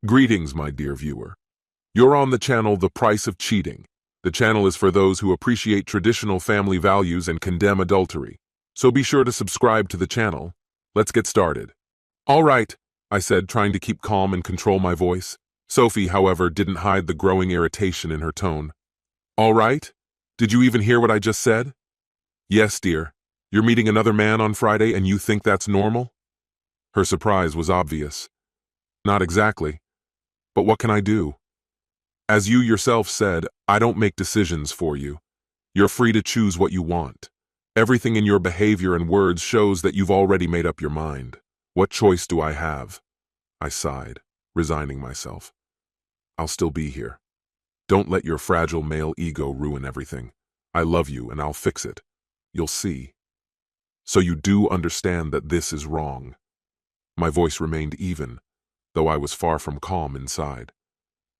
Greetings, my dear viewer. You're on the channel The Price of Cheating. The channel is for those who appreciate traditional family values and condemn adultery. So be sure to subscribe to the channel. Let's get started. All right, I said, trying to keep calm and control my voice. Sophie, however, didn't hide the growing irritation in her tone. All right? Did you even hear what I just said? Yes, dear. You're meeting another man on Friday and you think that's normal? Her surprise was obvious. Not exactly. But what can I do? As you yourself said, I don't make decisions for you. You're free to choose what you want. Everything in your behavior and words shows that you've already made up your mind. What choice do I have? I sighed, resigning myself. I'll still be here. Don't let your fragile male ego ruin everything. I love you and I'll fix it. You'll see. So you do understand that this is wrong. My voice remained even, though I was far from calm inside.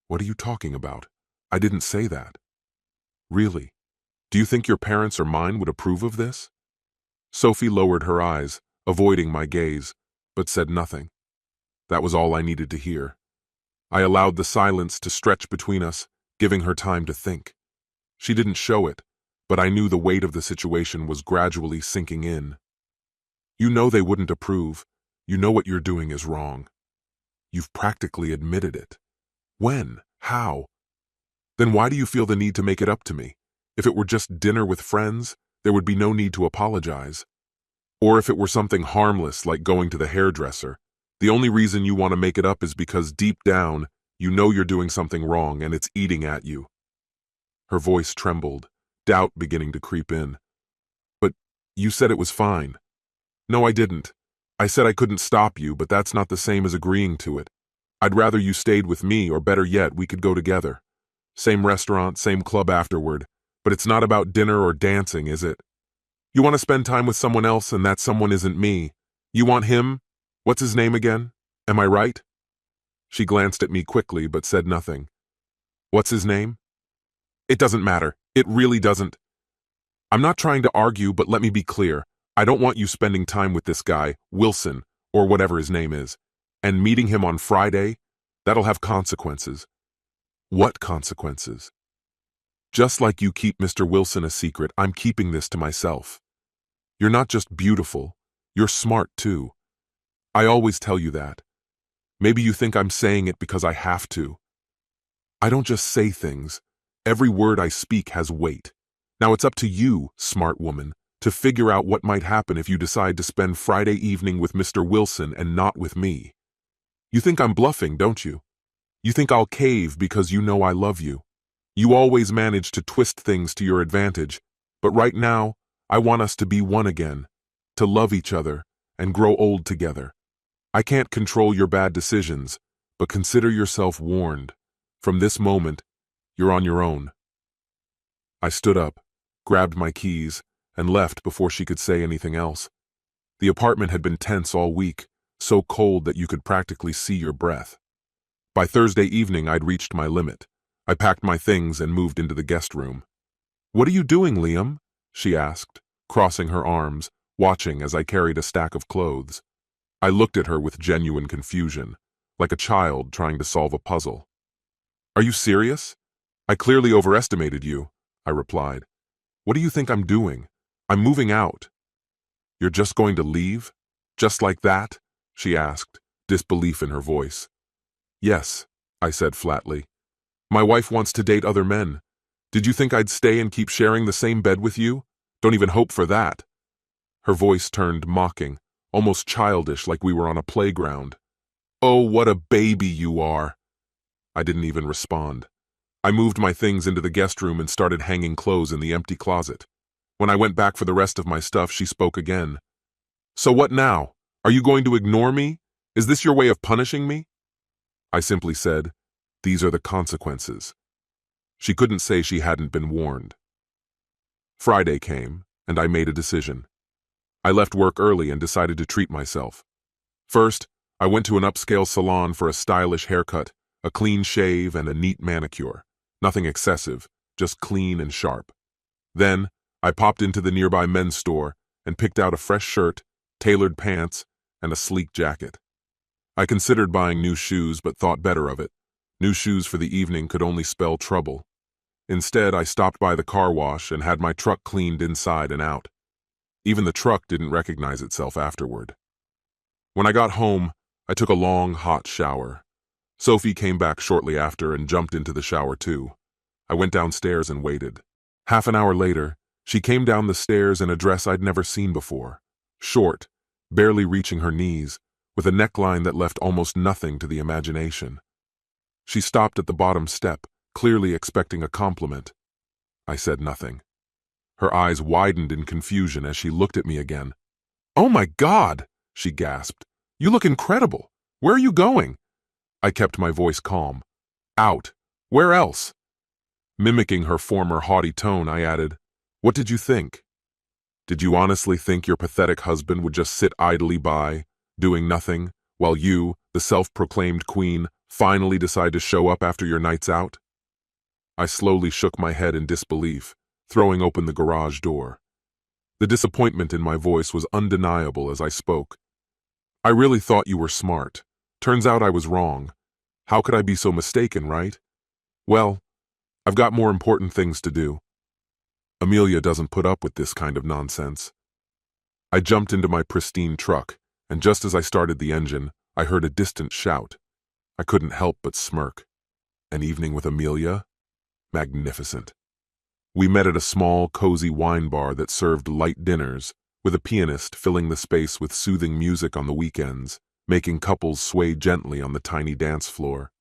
What are you talking about? I didn't say that. Really? Do you think your parents or mine would approve of this? Sophie lowered her eyes, avoiding my gaze, but said nothing. That was all I needed to hear. I allowed the silence to stretch between us, giving her time to think. She didn't show it, but I knew the weight of the situation was gradually sinking in. You know they wouldn't approve. You know what you're doing is wrong. You've practically admitted it. When? How? Then why do you feel the need to make it up to me? If it were just dinner with friends, there would be no need to apologize. Or if it were something harmless like going to the hairdresser, the only reason you want to make it up is because deep down, you know you're doing something wrong and it's eating at you. Her voice trembled, doubt beginning to creep in. But you said it was fine. No, I didn't. I said I couldn't stop you, but that's not the same as agreeing to it. I'd rather you stayed with me, or better yet, we could go together. Same restaurant, same club afterward, but it's not about dinner or dancing, is it? You want to spend time with someone else and that someone isn't me. You want him? What's his name again? Am I right? She glanced at me quickly but said nothing. What's his name? It doesn't matter. It really doesn't. I'm not trying to argue, but let me be clear. I don't want you spending time with this guy, Wilson, or whatever his name is, and meeting him on Friday. That'll have consequences. What consequences? Just like you keep Mr. Wilson a secret, I'm keeping this to myself. You're not just beautiful, you're smart too. I always tell you that. Maybe you think I'm saying it because I have to. I don't just say things. Every word I speak has weight. Now it's up to you, smart woman, to figure out what might happen if you decide to spend Friday evening with Mr. Wilson and not with me. You think I'm bluffing, don't you? You think I'll cave because you know I love you. You always manage to twist things to your advantage, but right now, I want us to be one again, to love each other and grow old together. I can't control your bad decisions, but consider yourself warned. From this moment, you're on your own. I stood up, grabbed my keys, and left before she could say anything else. The apartment had been tense all week, so cold that you could practically see your breath. By Thursday evening, I'd reached my limit. I packed my things and moved into the guest room. "What are you doing, Liam?" she asked, crossing her arms, watching as I carried a stack of clothes. I looked at her with genuine confusion, like a child trying to solve a puzzle. "Are you serious? I clearly overestimated you," I replied. "What do you think I'm doing? I'm moving out." "You're just going to leave? Just like that?" she asked, disbelief in her voice. "Yes," I said flatly. "My wife wants to date other men. Did you think I'd stay and keep sharing the same bed with you? Don't even hope for that." Her voice turned mocking, almost childish, like we were on a playground. "Oh, what a baby you are." I didn't even respond. I moved my things into the guest room and started hanging clothes in the empty closet. When I went back for the rest of my stuff, she spoke again. "So what now? Are you going to ignore me? Is this your way of punishing me?" I simply said, "These are the consequences." She couldn't say she hadn't been warned. Friday came, and I made a decision. I left work early and decided to treat myself. First, I went to an upscale salon for a stylish haircut, a clean shave, and a neat manicure. Nothing excessive, just clean and sharp. Then, I popped into the nearby men's store and picked out a fresh shirt, tailored pants, and a sleek jacket. I considered buying new shoes but thought better of it. New shoes for the evening could only spell trouble. Instead, I stopped by the car wash and had my truck cleaned inside and out. Even the truck didn't recognize itself afterward. When I got home, I took a long, hot shower. Sophie came back shortly after and jumped into the shower too. I went downstairs and waited. Half an hour later, she came down the stairs in a dress I'd never seen before. Short, barely reaching her knees, with a neckline that left almost nothing to the imagination. She stopped at the bottom step, clearly expecting a compliment. I said nothing. Her eyes widened in confusion as she looked at me again. "Oh my God!" she gasped. "You look incredible. Where are you going?" I kept my voice calm. "Out. Where else?" Mimicking her former haughty tone, I added, "What did you think? Did you honestly think your pathetic husband would just sit idly by, doing nothing, while you, the self-proclaimed queen, finally decide to show up after your nights out?" I slowly shook my head in disbelief, throwing open the garage door. The disappointment in my voice was undeniable as I spoke. "I really thought you were smart. Turns out I was wrong. How could I be so mistaken, right? Well, I've got more important things to do. Amelia doesn't put up with this kind of nonsense." I jumped into my pristine truck, and just as I started the engine, I heard a distant shout. I couldn't help but smirk. An evening with Amelia? Magnificent. We met at a small, cozy wine bar that served light dinners, with a pianist filling the space with soothing music on the weekends, making couples sway gently on the tiny dance floor.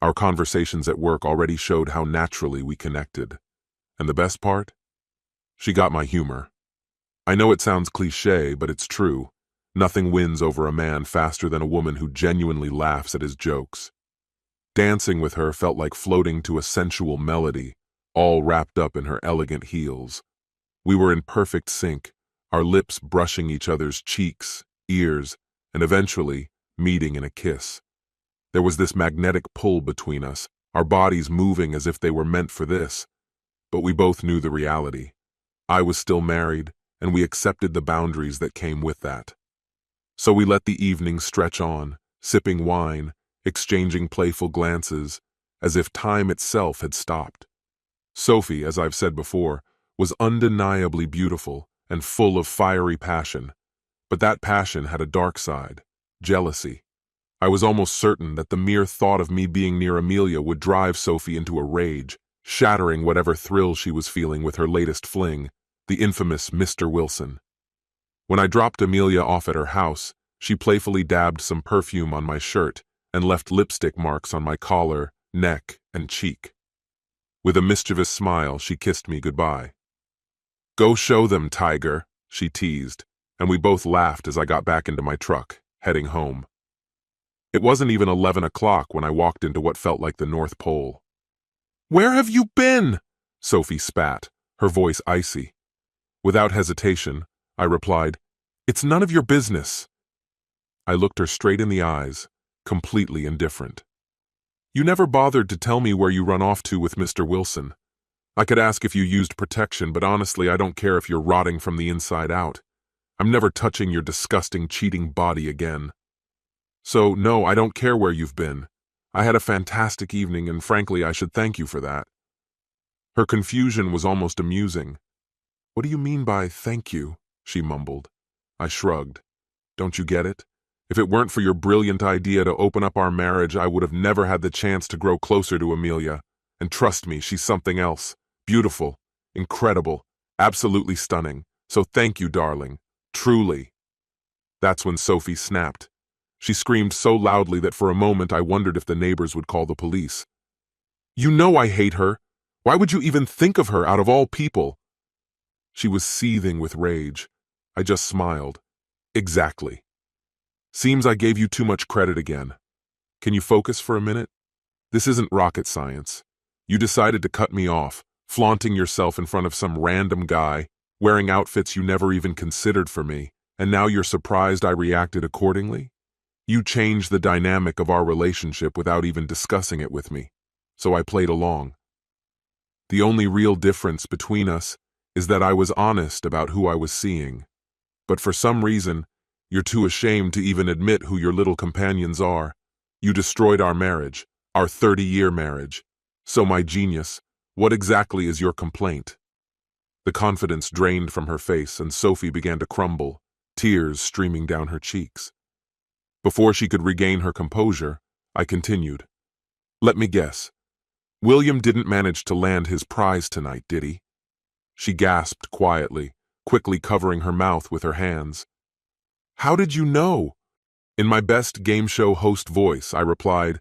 Our conversations at work already showed how naturally we connected. And the best part? She got my humor. I know it sounds cliché, but it's true. Nothing wins over a man faster than a woman who genuinely laughs at his jokes. Dancing with her felt like floating to a sensual melody, all wrapped up in her elegant heels. We were in perfect sync, our lips brushing each other's cheeks, ears, and eventually meeting in a kiss. There was this magnetic pull between us, our bodies moving as if they were meant for this. But we both knew the reality. I was still married, and we accepted the boundaries that came with that. So we let the evening stretch on, sipping wine, exchanging playful glances, as if time itself had stopped. Sophie, as I've said before, was undeniably beautiful and full of fiery passion. But that passion had a dark side, jealousy. I was almost certain that the mere thought of me being near Amelia would drive Sophie into a rage, shattering whatever thrill she was feeling with her latest fling, the infamous Mr. Wilson. When I dropped Amelia off at her house, she playfully dabbed some perfume on my shirt and left lipstick marks on my collar, neck, and cheek. With a mischievous smile, she kissed me goodbye. "Go show them, Tiger," she teased, and we both laughed as I got back into my truck, heading home. It wasn't even 11 o'clock when I walked into what felt like the North Pole. "Where have you been?" Sophie spat, her voice icy. Without hesitation, I replied, "It's none of your business." I looked her straight in the eyes, completely indifferent. "You never bothered to tell me where you run off to with Mr. Wilson. I could ask if you used protection, but honestly, I don't care if you're rotting from the inside out. I'm never touching your disgusting, cheating body again. So, no, I don't care where you've been. I had a fantastic evening, and frankly, I should thank you for that." Her confusion was almost amusing. "What do you mean by thank you?" she mumbled. I shrugged. "Don't you get it? If it weren't for your brilliant idea to open up our marriage, I would have never had the chance to grow closer to Amelia. And trust me, she's something else. Beautiful, incredible, absolutely stunning. So thank you, darling. Truly." That's when Sophie snapped. She screamed so loudly that for a moment I wondered if the neighbors would call the police. "You know I hate her. Why would you even think of her out of all people?" She was seething with rage. I just smiled. "Exactly. Seems I gave you too much credit again. Can you focus for a minute? This isn't rocket science. You decided to cut me off, flaunting yourself in front of some random guy, wearing outfits you never even considered for me, and now you're surprised I reacted accordingly? You changed the dynamic of our relationship without even discussing it with me, so I played along. The only real difference between us is that I was honest about who I was seeing. But for some reason, You're too ashamed to even admit who your little companions are. You destroyed our marriage, our 30-year marriage. So, my genius, what exactly is your complaint?" The confidence drained from her face, and Sophie began to crumble, tears streaming down her cheeks. Before she could regain her composure, I continued. "Let me guess. William didn't manage to land his prize tonight, did he?" She gasped quietly, quickly covering her mouth with her hands. "How did you know?" In my best game show host voice, I replied,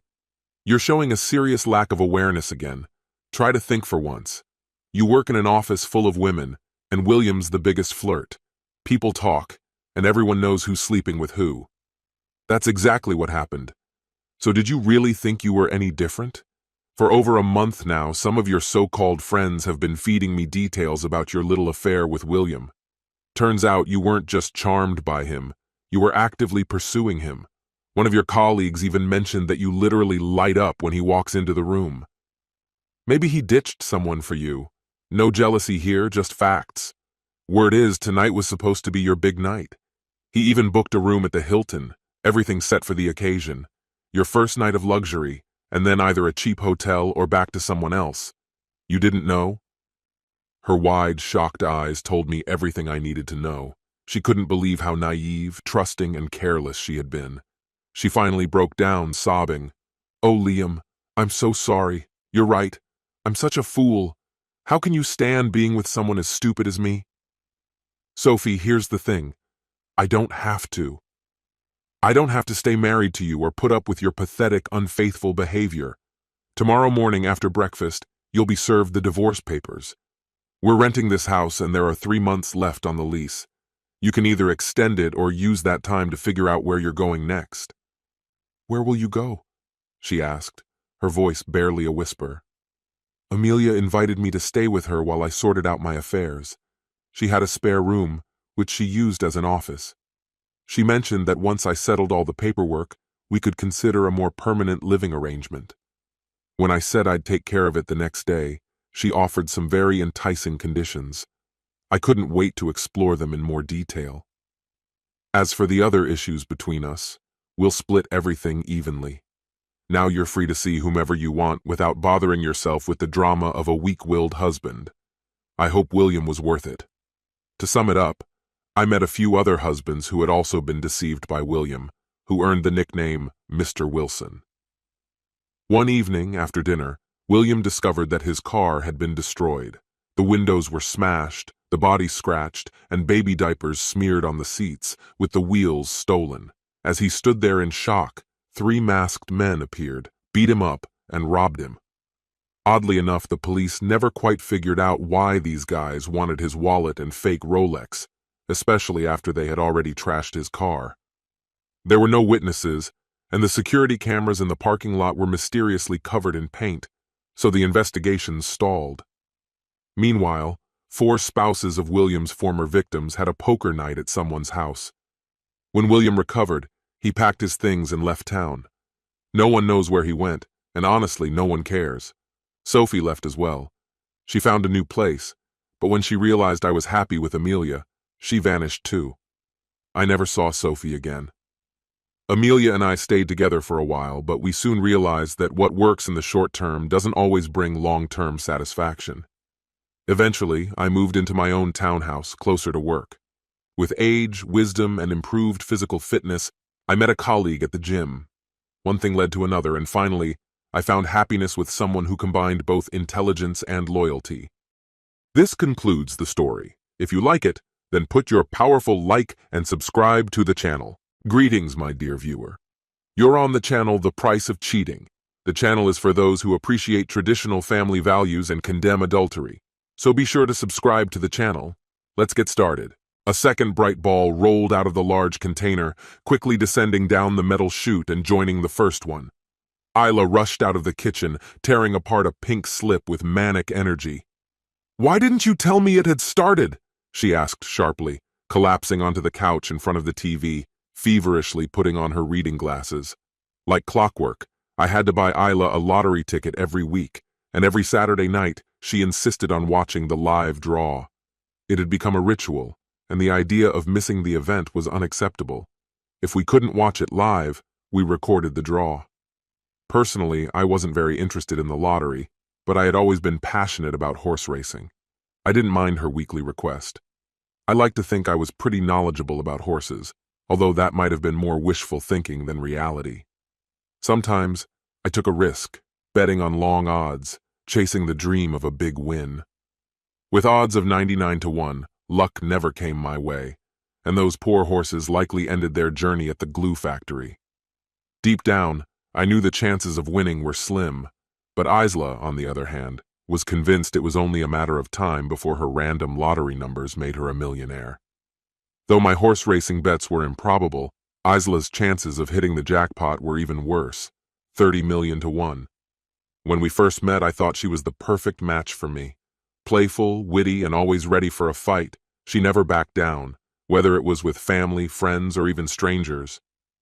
"You're showing a serious lack of awareness again. Try to think for once. You work in an office full of women, and William's the biggest flirt. People talk, and everyone knows who's sleeping with who. That's exactly what happened. So did you really think you were any different? For over a month now, some of your so-called friends have been feeding me details about your little affair with William. Turns out you weren't just charmed by him, you were actively pursuing him. One of your colleagues even mentioned that you literally light up when he walks into the room. Maybe he ditched someone for you. No jealousy here, just facts. Word is, tonight was supposed to be your big night. He even booked a room at the Hilton, everything set for the occasion. Your first night of luxury, and then either a cheap hotel or back to someone else. You didn't know?" Her wide, shocked eyes told me everything I needed to know. She couldn't believe how naive, trusting, and careless she had been. She finally broke down, sobbing. "Oh, Liam, I'm so sorry. You're right. I'm such a fool. How can you stand being with someone as stupid as me?" "Sophie, here's the thing. I don't have to. I don't have to stay married to you or put up with your pathetic, unfaithful behavior. Tomorrow morning after breakfast, you'll be served the divorce papers. We're renting this house and there are 3 months left on the lease. You can either extend it or use that time to figure out where you're going next." "Where will you go?" she asked, her voice barely a whisper. "Amelia invited me to stay with her while I sorted out my affairs. She had a spare room, which she used as an office. She mentioned that once I settled all the paperwork, we could consider a more permanent living arrangement. When I said I'd take care of it the next day, she offered some very enticing conditions. I couldn't wait to explore them in more detail. As for the other issues between us, we'll split everything evenly. Now you're free to see whomever you want without bothering yourself with the drama of a weak-willed husband. I hope William was worth it." To sum it up, I met a few other husbands who had also been deceived by William, who earned the nickname Mr. Wilson. One evening, after dinner, William discovered that his car had been destroyed. The windows were smashed, the body scratched, and baby diapers smeared on the seats, with the wheels stolen. As he stood there in shock, 3 masked men appeared, beat him up, and robbed him. Oddly enough, the police never quite figured out why these guys wanted his wallet and fake Rolex, especially after they had already trashed his car. There were no witnesses, and the security cameras in the parking lot were mysteriously covered in paint, so the investigation stalled. Meanwhile, 4 spouses of William's former victims had a poker night at someone's house. When William recovered, he packed his things and left town. No one knows where he went, and honestly, no one cares. Sophie left as well. She found a new place, but when she realized I was happy with Amelia, she vanished too. I never saw Sophie again. Amelia and I stayed together for a while, but we soon realized that what works in the short term doesn't always bring long-term satisfaction. Eventually, I moved into my own townhouse, closer to work. With age, wisdom, and improved physical fitness, I met a colleague at the gym. One thing led to another, and finally, I found happiness with someone who combined both intelligence and loyalty. This concludes the story. If you like it, then put your powerful like and subscribe to the channel. Greetings, my dear viewer. You're on the channel The Price of Cheating. The channel is for those who appreciate traditional family values and condemn adultery. So be sure to subscribe to the channel. Let's get started. A second bright ball rolled out of the large container, quickly descending down the metal chute and joining the first one. Isla rushed out of the kitchen, tearing apart a pink slip with manic energy. "Why didn't you tell me it had started?" she asked sharply, collapsing onto the couch in front of the TV, feverishly putting on her reading glasses. Like clockwork, I had to buy Isla a lottery ticket every week, and every Saturday night she insisted on watching the live draw. It had become a ritual, and the idea of missing the event was unacceptable. If we couldn't watch it live, we recorded the draw. Personally, I wasn't very interested in the lottery, but I had always been passionate about horse racing. I didn't mind her weekly request. I like to think I was pretty knowledgeable about horses, although that might have been more wishful thinking than reality. Sometimes, I took a risk, betting on long odds, chasing the dream of a big win. With odds of 99 to 1, luck never came my way, and those poor horses likely ended their journey at the glue factory. Deep down, I knew the chances of winning were slim, but Isla, on the other hand, was convinced it was only a matter of time before her random lottery numbers made her a millionaire. Though my horse racing bets were improbable, Isla's chances of hitting the jackpot were even worse, 30 million to 1. When we first met, I thought she was the perfect match for me. Playful, witty, and always ready for a fight, she never backed down, whether it was with family, friends, or even strangers.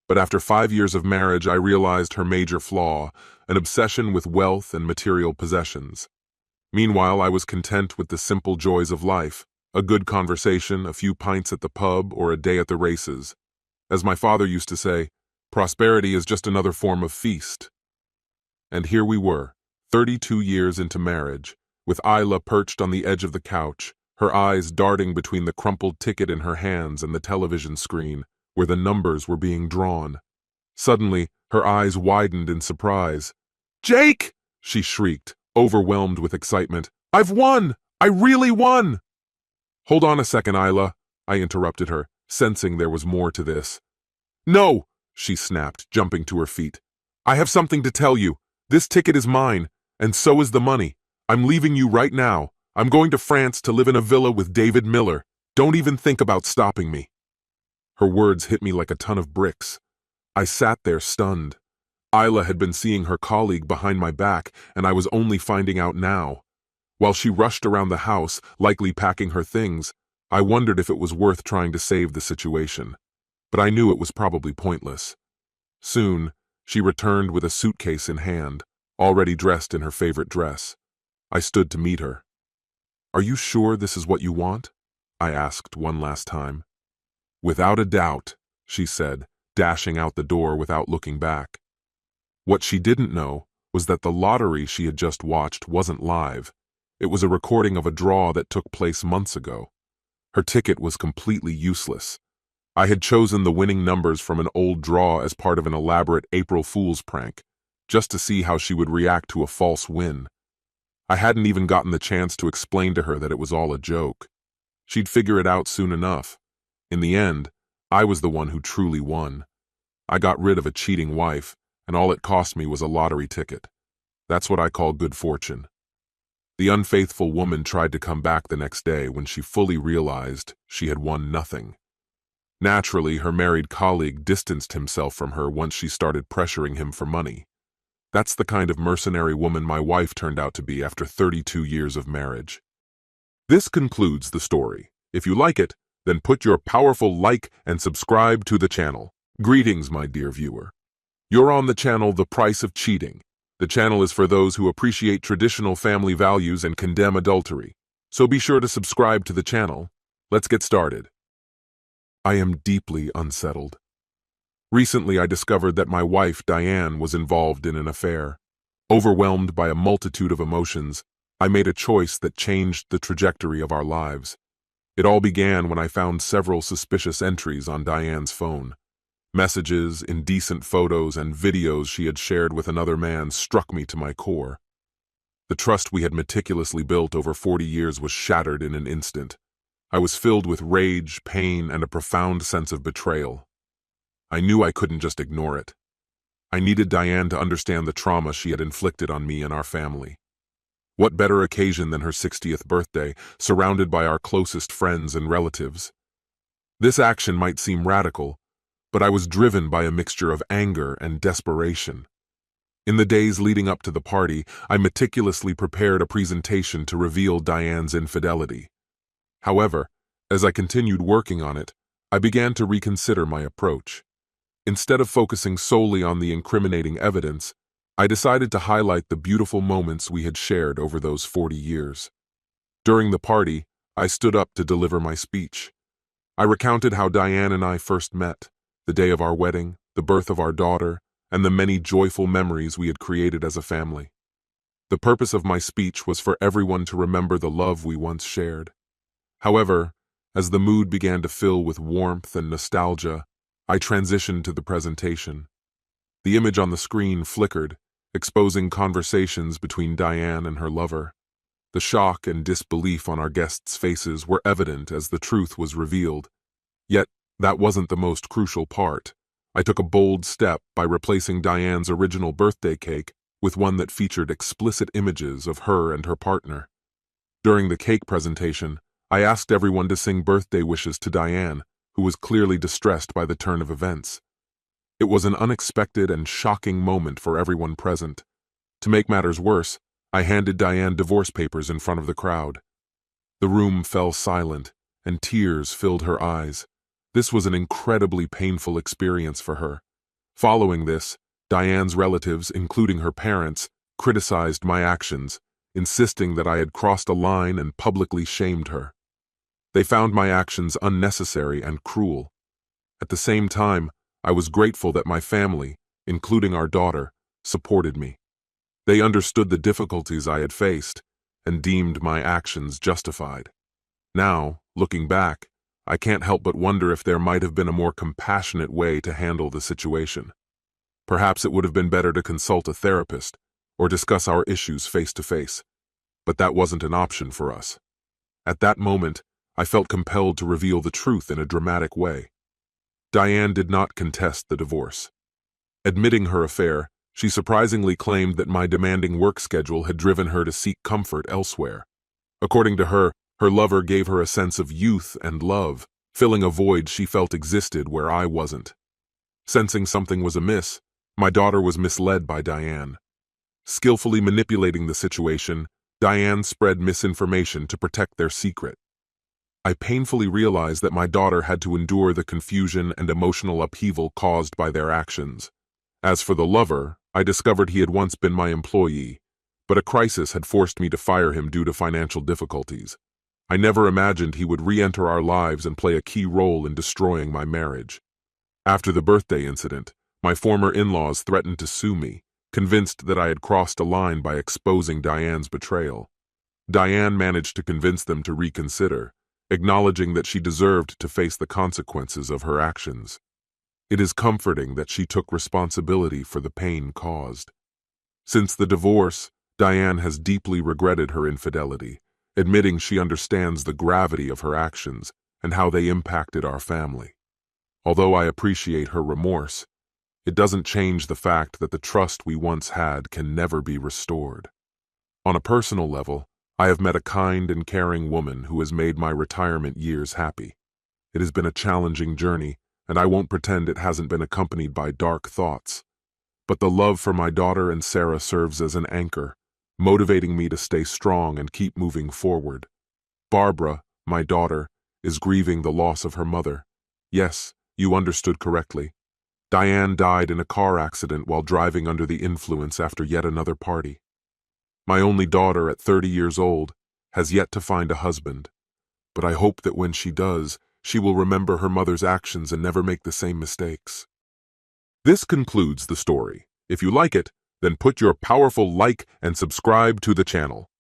But after 5 years of marriage, I realized her major flaw, an obsession with wealth and material possessions. Meanwhile, I was content with the simple joys of life, a good conversation, a few pints at the pub, or a day at the races. As my father used to say, prosperity is just another form of feast. And here we were, 32 years into marriage, with Isla perched on the edge of the couch, her eyes darting between the crumpled ticket in her hands and the television screen, where the numbers were being drawn. Suddenly, her eyes widened in surprise. "Jake!" she shrieked, overwhelmed with excitement. "I've won! I really won!" "Hold on a second, Isla," I interrupted her, sensing there was more to this. "No!" she snapped, jumping to her feet. "I have something to tell you. This ticket is mine, and so is the money. I'm leaving you right now. I'm going to France to live in a villa with David Miller. Don't even think about stopping me." Her words hit me like a ton of bricks. I sat there stunned. Isla had been seeing her colleague behind my back, and I was only finding out now. While she rushed around the house, likely packing her things, I wondered if it was worth trying to save the situation. But I knew it was probably pointless. Soon, she returned with a suitcase in hand, already dressed in her favorite dress. I stood to meet her. "Are you sure this is what you want?" I asked one last time. "Without a doubt," she said, dashing out the door without looking back. What she didn't know was that the lottery she had just watched wasn't live. It was a recording of a draw that took place months ago. Her ticket was completely useless. I had chosen the winning numbers from an old draw as part of an elaborate April Fool's prank, just to see how she would react to a false win. I hadn't even gotten the chance to explain to her that it was all a joke. She'd figure it out soon enough. In the end, I was the one who truly won. I got rid of a cheating wife, and all it cost me was a lottery ticket. That's what I call good fortune. The unfaithful woman tried to come back the next day when she fully realized she had won nothing. Naturally, her married colleague distanced himself from her once she started pressuring him for money. That's the kind of mercenary woman my wife turned out to be after 32 years of marriage. This concludes the story. If you like it, then put your powerful like and subscribe to the channel. Greetings, my dear viewer. You're on the channel The Price of Cheating. The channel is for those who appreciate traditional family values and condemn adultery. So be sure to subscribe to the channel. Let's get started. I am deeply unsettled. Recently, I discovered that my wife, Diane, was involved in an affair. Overwhelmed by a multitude of emotions, I made a choice that changed the trajectory of our lives. It all began when I found several suspicious entries on Diane's phone. Messages, indecent photos, and videos she had shared with another man struck me to my core. The trust we had meticulously built over 40 years was shattered in an instant. I was filled with rage, pain, and a profound sense of betrayal. I knew I couldn't just ignore it. I needed Diane to understand the trauma she had inflicted on me and our family. What better occasion than her 60th birthday, surrounded by our closest friends and relatives? This action might seem radical, but I was driven by a mixture of anger and desperation. In the days leading up to the party, I meticulously prepared a presentation to reveal Diane's infidelity. However, as I continued working on it, I began to reconsider my approach. Instead of focusing solely on the incriminating evidence, I decided to highlight the beautiful moments we had shared over those 40 years. During the party, I stood up to deliver my speech. I recounted how Diane and I first met, the day of our wedding, the birth of our daughter, and the many joyful memories we had created as a family. The purpose of my speech was for everyone to remember the love we once shared. However, as the mood began to fill with warmth and nostalgia, I transitioned to the presentation. The image on the screen flickered, exposing conversations between Diane and her lover. The shock and disbelief on our guests' faces were evident as the truth was revealed. Yet, that wasn't the most crucial part. I took a bold step by replacing Diane's original birthday cake with one that featured explicit images of her and her partner. During the cake presentation, I asked everyone to sing birthday wishes to Diane, who was clearly distressed by the turn of events. It was an unexpected and shocking moment for everyone present. To make matters worse, I handed Diane divorce papers in front of the crowd. The room fell silent, and tears filled her eyes. This was an incredibly painful experience for her. Following this, Diane's relatives, including her parents, criticized my actions, insisting that I had crossed a line and publicly shamed her. They found my actions unnecessary and cruel. At the same time, I was grateful that my family, including our daughter, supported me. They understood the difficulties I had faced and deemed my actions justified. Now, looking back, I can't help but wonder if there might have been a more compassionate way to handle the situation. Perhaps it would have been better to consult a therapist or discuss our issues face to face, but that wasn't an option for us. At that moment, I felt compelled to reveal the truth in a dramatic way. Diane did not contest the divorce. Admitting her affair, she surprisingly claimed that my demanding work schedule had driven her to seek comfort elsewhere. According to her, her lover gave her a sense of youth and love, filling a void she felt existed where I wasn't. Sensing something was amiss, my daughter was misled by Diane. Skillfully manipulating the situation, Diane spread misinformation to protect their secret. I painfully realized that my daughter had to endure the confusion and emotional upheaval caused by their actions. As for the lover, I discovered he had once been my employee, but a crisis had forced me to fire him due to financial difficulties. I never imagined he would re-enter our lives and play a key role in destroying my marriage. After the birthday incident, my former in-laws threatened to sue me, convinced that I had crossed a line by exposing Diane's betrayal. Diane managed to convince them to reconsider, acknowledging that she deserved to face the consequences of her actions. It is comforting that she took responsibility for the pain caused. Since the divorce, Diane has deeply regretted her infidelity, admitting she understands the gravity of her actions and how they impacted our family. Although I appreciate her remorse, it doesn't change the fact that the trust we once had can never be restored. On a personal level, I have met a kind and caring woman who has made my retirement years happy. It has been a challenging journey, and I won't pretend it hasn't been accompanied by dark thoughts. But the love for my daughter and Sarah serves as an anchor, motivating me to stay strong and keep moving forward. Barbara, my daughter, is grieving the loss of her mother. Yes, you understood correctly. Diane died in a car accident while driving under the influence after yet another party. My only daughter, at 30 years old, has yet to find a husband, but I hope that when she does, she will remember her mother's actions and never make the same mistakes. This concludes the story. If you like it, then put your powerful like and subscribe to the channel.